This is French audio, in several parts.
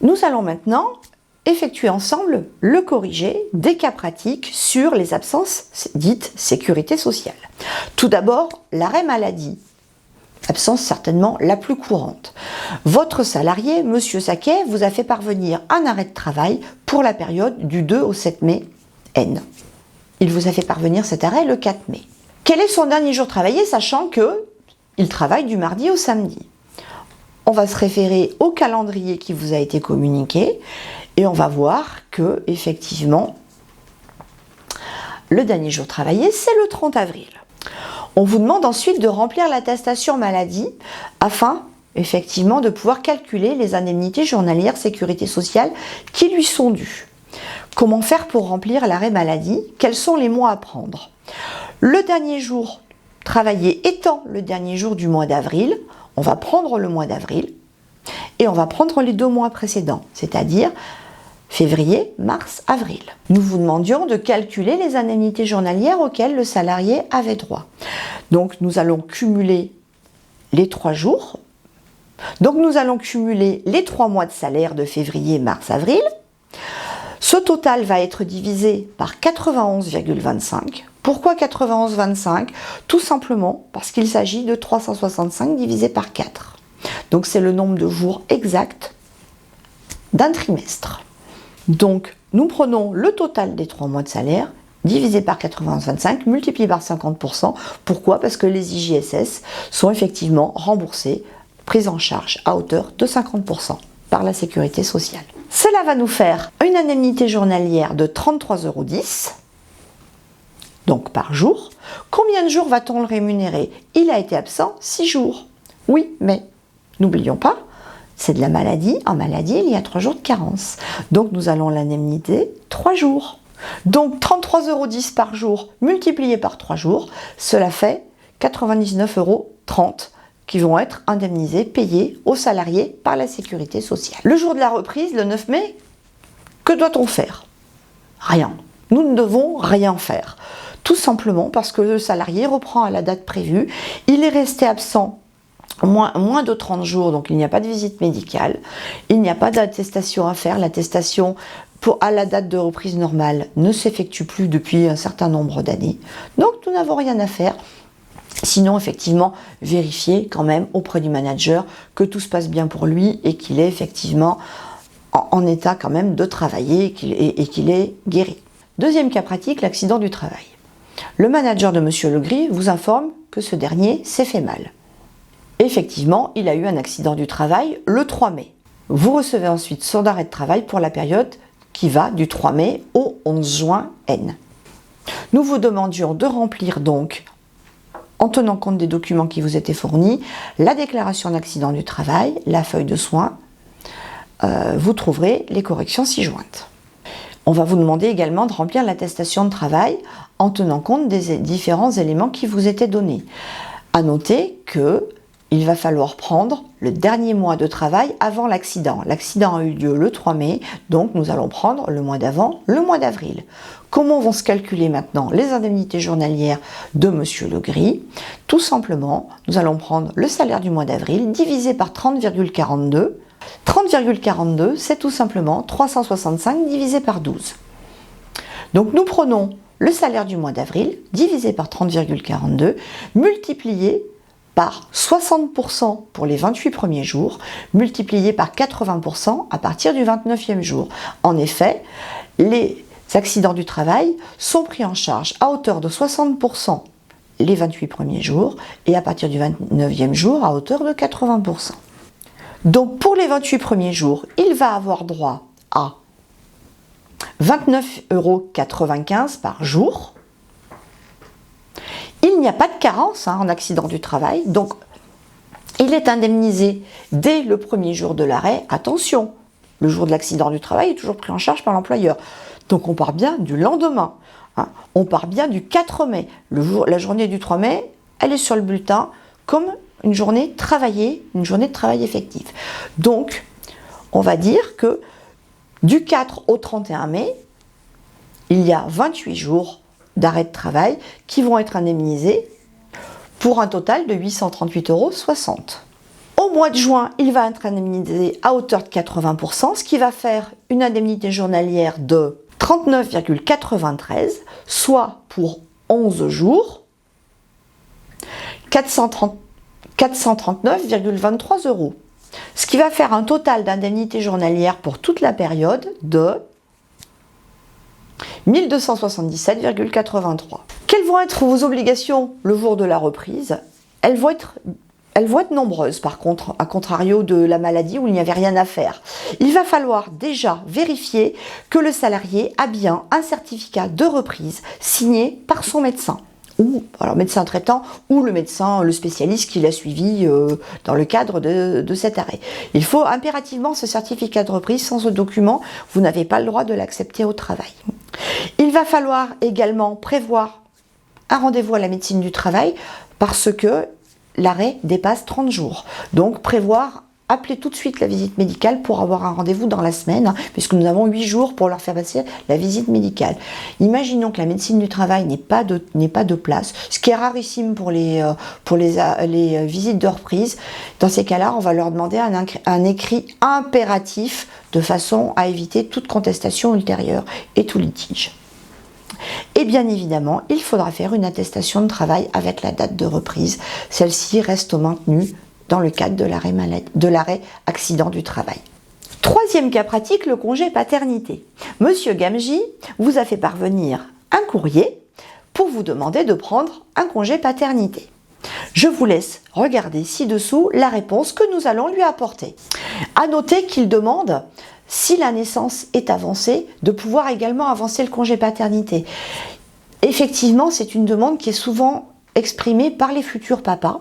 Nous allons maintenant effectuer ensemble le corrigé des cas pratiques sur les absences dites sécurité sociale. Tout d'abord, l'arrêt maladie. Absence certainement la plus courante. Votre salarié, Monsieur Saquet, vous a fait parvenir un arrêt de travail pour la période du 2 au 7 mai N. Il vous a fait parvenir cet arrêt le 4 mai. Quel est son dernier jour travaillé, sachant qu'il travaille du mardi au samedi? On va se référer au calendrier qui vous a été communiqué et on va voir que, effectivement, le dernier jour travaillé, c'est le 30 avril. On vous demande ensuite de remplir l'attestation maladie afin, effectivement, de pouvoir calculer les indemnités journalières sécurité sociale qui lui sont dues. Comment faire pour remplir l'arrêt maladie? Quels sont les mois à prendre? Le dernier jour travaillé étant le dernier jour du mois d'avril, on va prendre le mois d'avril et on va prendre les 2 mois précédents, c'est-à-dire février, mars, avril. Nous vous demandions de calculer les indemnités journalières auxquelles le salarié avait droit. Donc nous allons cumuler les 3 jours. Donc nous allons cumuler les 3 mois de salaire de février, mars, avril. Ce total va être divisé par 91,25. Pourquoi 91,25? Tout simplement parce qu'il s'agit de 365 divisé par 4. Donc c'est le nombre de jours exact d'un trimestre. Donc, nous prenons le total des 3 mois de salaire, divisé par 91,25, multiplié par 50%. Pourquoi? Parce que les IJSS sont effectivement remboursés, pris en charge à hauteur de 50% par la sécurité sociale. Cela va nous faire une indemnité journalière de 33,10 €, donc par jour. Combien de jours va-t-on le rémunérer? Il a été absent 6 jours. Oui, mais n'oublions pas, c'est de la maladie. En maladie, il y a 3 jours de carence. Donc, nous allons l'indemnité 3 jours. Donc, 33,10 € par jour multiplié par 3 jours, cela fait 99,30 € qui vont être indemnisés, payés aux salariés par la sécurité sociale. Le jour de la reprise, le 9 mai, que doit-on faire? Rien. Nous ne devons rien faire. Tout simplement parce que le salarié reprend à la date prévue. Il est resté absent moins de 30 jours, donc il n'y a pas de visite médicale, il n'y a pas d'attestation à faire. L'attestation à la date de reprise normale ne s'effectue plus depuis un certain nombre d'années. Donc nous n'avons rien à faire. Sinon, effectivement, vérifier quand même auprès du manager que tout se passe bien pour lui et qu'il est effectivement en état quand même de travailler et qu'il est guéri. Deuxième cas pratique, l'accident du travail. Le manager de Monsieur Legris vous informe que ce dernier s'est fait mal. Effectivement, il a eu un accident du travail le 3 mai. Vous recevez ensuite son arrêt de travail pour la période qui va du 3 mai au 11 juin N. Nous vous demandions de remplir donc, en tenant compte des documents qui vous étaient fournis, la déclaration d'accident du travail, la feuille de soins. Vous trouverez les corrections ci-jointes. On va vous demander également de remplir l'attestation de travail en tenant compte des différents éléments qui vous étaient donnés. À noter que il va falloir prendre le dernier mois de travail avant l'accident. L'accident a eu lieu le 3 mai, donc nous allons prendre le mois d'avant, le mois d'avril. Comment vont se calculer maintenant les indemnités journalières de Monsieur Legris? Tout simplement, nous allons prendre le salaire du mois d'avril divisé par 30,42. 30,42, c'est tout simplement 365 divisé par 12. Donc nous prenons le salaire du mois d'avril divisé par 30,42 multiplié par 60% pour les 28 premiers jours, multiplié par 80% à partir du 29e jour. En effet, les accidents du travail sont pris en charge à hauteur de 60% les 28 premiers jours et à partir du 29e jour à hauteur de 80%. Donc pour les 28 premiers jours, il va avoir droit à 29,95 € par jour. Il n'y a pas de carence en accident du travail, donc il est indemnisé dès le premier jour de l'arrêt. Attention, le jour de l'accident du travail est toujours pris en charge par l'employeur. Donc on part bien du lendemain, on part bien du 4 mai. La journée du 3 mai, elle est sur le bulletin comme une journée travaillée, une journée de travail effectif. Donc on va dire que du 4 au 31 mai, il y a 28 jours d'arrêt de travail qui vont être indemnisés pour un total de 838,60 €. Au mois de juin, il va être indemnisé à hauteur de 80%, ce qui va faire une indemnité journalière de 39,93, soit pour 11 jours, 439,23 €. Ce qui va faire un total d'indemnité journalière pour toute la période de 1277,83. Quelles vont être vos obligations le jour de la reprise? Elles vont être nombreuses par contre, à contrario de la maladie où il n'y avait rien à faire. Il va falloir déjà vérifier que le salarié a bien un certificat de reprise signé par son médecin, ou alors médecin traitant, ou le médecin, le spécialiste qui l'a suivi dans le cadre de cet arrêt. Il faut impérativement ce certificat de reprise. Sans ce document, vous n'avez pas le droit de l'accepter au travail. Il va falloir également prévoir un rendez-vous à la médecine du travail parce que l'arrêt dépasse 30 jours. Donc prévoir, appeler tout de suite la visite médicale pour avoir un rendez-vous dans la semaine, puisque nous avons 8 jours pour leur faire passer la visite médicale. Imaginons que la médecine du travail n'ait pas de place, ce qui est rarissime pour les visites de reprise. Dans ces cas-là, on va leur demander un écrit impératif de façon à éviter toute contestation ultérieure et tout litige. Et bien évidemment, il faudra faire une attestation de travail avec la date de reprise. Celle-ci reste maintenue dans le cadre de l'arrêt accident du travail. Troisième cas pratique, le congé paternité. Monsieur Gamji vous a fait parvenir un courrier pour vous demander de prendre un congé paternité. Je vous laisse regarder ci-dessous la réponse que nous allons lui apporter. À noter qu'il demande, si la naissance est avancée, de pouvoir également avancer le congé paternité. Effectivement, c'est une demande qui est souvent exprimée par les futurs papas.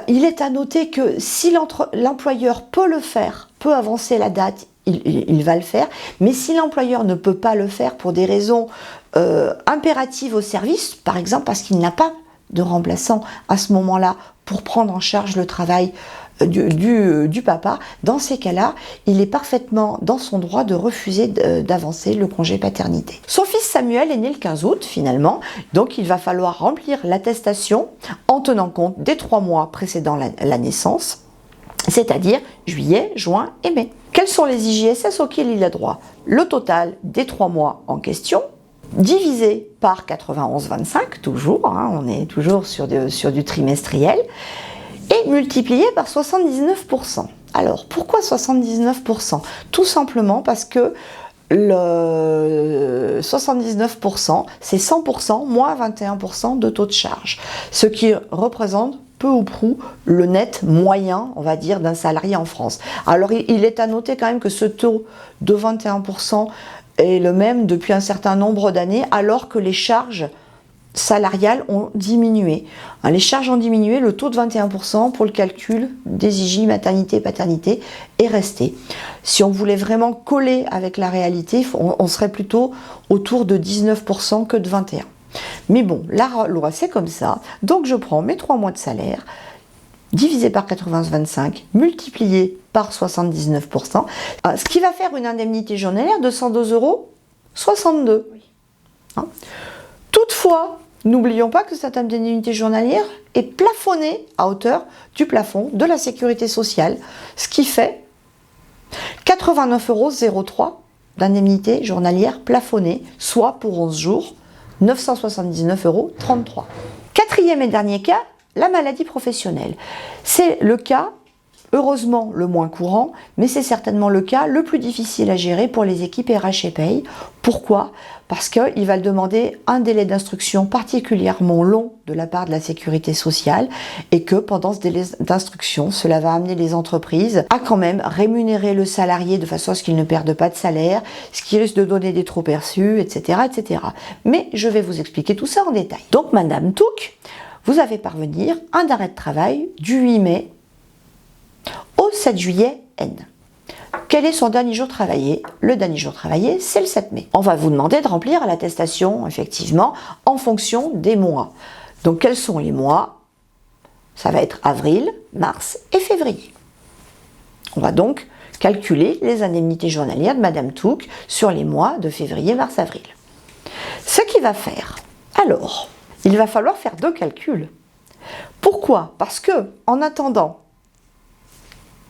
Il est à noter que si l'employeur peut le faire, peut avancer la date, il va le faire, mais si l'employeur ne peut pas le faire pour des raisons impératives au service, par exemple parce qu'il n'a pas de remplaçant à ce moment-là pour prendre en charge le travail du papa, dans ces cas-là, il est parfaitement dans son droit de refuser d'avancer le congé paternité. Son fils Samuel est né le 15 août finalement, donc il va falloir remplir l'attestation en tenant compte des 3 mois précédant la naissance, c'est-à-dire juillet, juin et mai. Quels sont les IJSS auxquels il a droit? Le total des 3 mois en question, divisé par 91,25, toujours, hein, on est toujours sur du trimestriel, et multiplié par 79%. Alors, pourquoi 79%? Tout simplement parce que le 79%, c'est 100% moins 21% de taux de charge, ce qui représente peu ou prou le net moyen, on va dire, d'un salarié en France. Alors, il est à noter quand même que ce taux de 21% est le même depuis un certain nombre d'années, alors que les charges salariales ont diminué. Les charges ont diminué, le taux de 21% pour le calcul des IJ maternité et paternité est resté. Si on voulait vraiment coller avec la réalité, on serait plutôt autour de 19% que de 21%. Mais bon, la loi c'est comme ça, donc je prends mes 3 mois de salaire, divisé par 80,25, multiplié par 79%, ce qui va faire une indemnité journalière de 102,62 €. Hein. Toutefois, n'oublions pas que cette indemnité journalière est plafonnée à hauteur du plafond de la sécurité sociale, ce qui fait 89,03 € d'indemnité journalière plafonnée, soit pour 11 jours, 979,33 €. Quatrième et dernier cas, la maladie professionnelle. C'est le cas, heureusement, le moins courant, mais c'est certainement le cas le plus difficile à gérer pour les équipes RH et Paye. Pourquoi? Parce qu'il va demander un délai d'instruction particulièrement long de la part de la sécurité sociale et que pendant ce délai d'instruction, cela va amener les entreprises à quand même rémunérer le salarié de façon à ce qu'il ne perde pas de salaire, ce qui risque de donner des trop perçus, etc., etc. Mais je vais vous expliquer tout ça en détail. Donc, Madame Touc, vous avez parvenir un arrêt de travail du 8 mai au 7 juillet N. Quel est son dernier jour travaillé? Le dernier jour travaillé, c'est le 7 mai. On va vous demander de remplir l'attestation, effectivement, en fonction des mois. Donc, quels sont les mois? Ça va être avril, mars et février. On va donc calculer les indemnités journalières de Madame Touc sur les mois de février, mars, avril. Ce qu'il va faire, alors, il va falloir faire 2 calculs. Pourquoi? Parce que, en attendant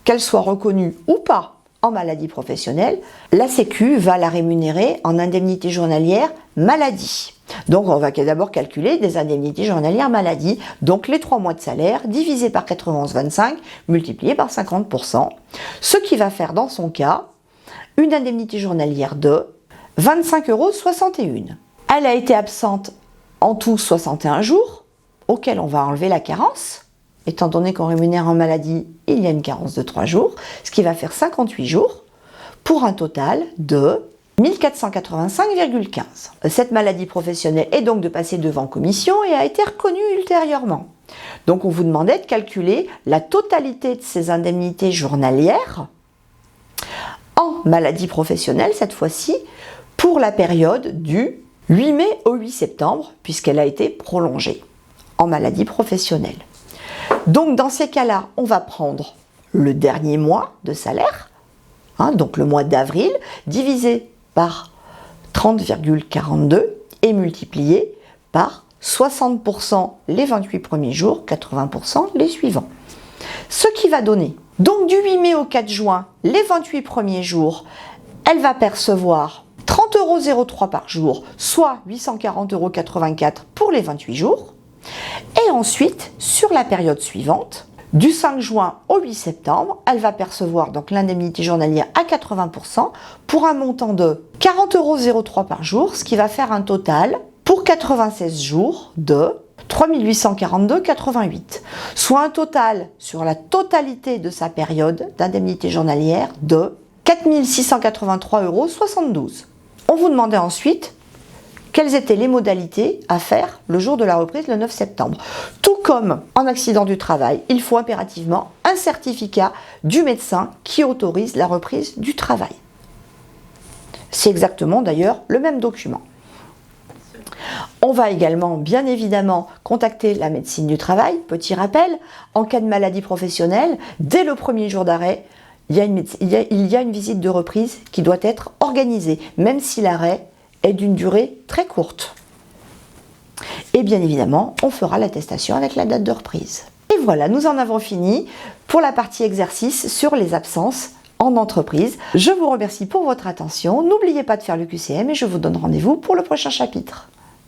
qu'elle soit reconnue ou pas en maladie professionnelle, la Sécu va la rémunérer en indemnité journalière maladie. Donc on va d'abord calculer des indemnités journalières maladie, donc les 3 mois de salaire divisé par 91,25 multiplié par 50%, ce qui va faire dans son cas une indemnité journalière de 25,61 €. Elle a été absente en tout 61 jours, auquel on va enlever la carence. Étant donné qu'on rémunère en maladie, il y a une carence de 3 jours, ce qui va faire 58 jours, pour un total de 1485,15 €. Cette maladie professionnelle est donc de passer devant commission et a été reconnue ultérieurement. Donc on vous demandait de calculer la totalité de ces indemnités journalières en maladie professionnelle, cette fois-ci, pour la période du 8 mai au 8 septembre, puisqu'elle a été prolongée en maladie professionnelle. Donc dans ces cas-là, on va prendre le dernier mois de salaire, donc le mois d'avril, divisé par 30,42 et multiplié par 60% les 28 premiers jours, 80% les suivants. Ce qui va donner, donc du 8 mai au 4 juin, les 28 premiers jours, elle va percevoir 30,03 € par jour, soit 840,84 € pour les 28 jours. Et ensuite, sur la période suivante, du 5 juin au 8 septembre, elle va percevoir donc l'indemnité journalière à 80% pour un montant de 40,03 € par jour, ce qui va faire un total pour 96 jours de 3842,88 €, soit un total sur la totalité de sa période d'indemnité journalière de 4683,72 €. On vous demandait ensuite quelles étaient les modalités à faire le jour de la reprise le 9 septembre. Tout comme en accident du travail, il faut impérativement un certificat du médecin qui autorise la reprise du travail. C'est exactement d'ailleurs le même document. On va également, bien évidemment, contacter la médecine du travail. Petit rappel, en cas de maladie professionnelle, dès le premier jour d'arrêt, il y a une visite de reprise qui doit être organisée, même si l'arrêt est d'une durée très courte. Et bien évidemment, on fera l'attestation avec la date de reprise. Et voilà, nous en avons fini pour la partie exercice sur les absences en entreprise. Je vous remercie pour votre attention. N'oubliez pas de faire le QCM et je vous donne rendez-vous pour le prochain chapitre.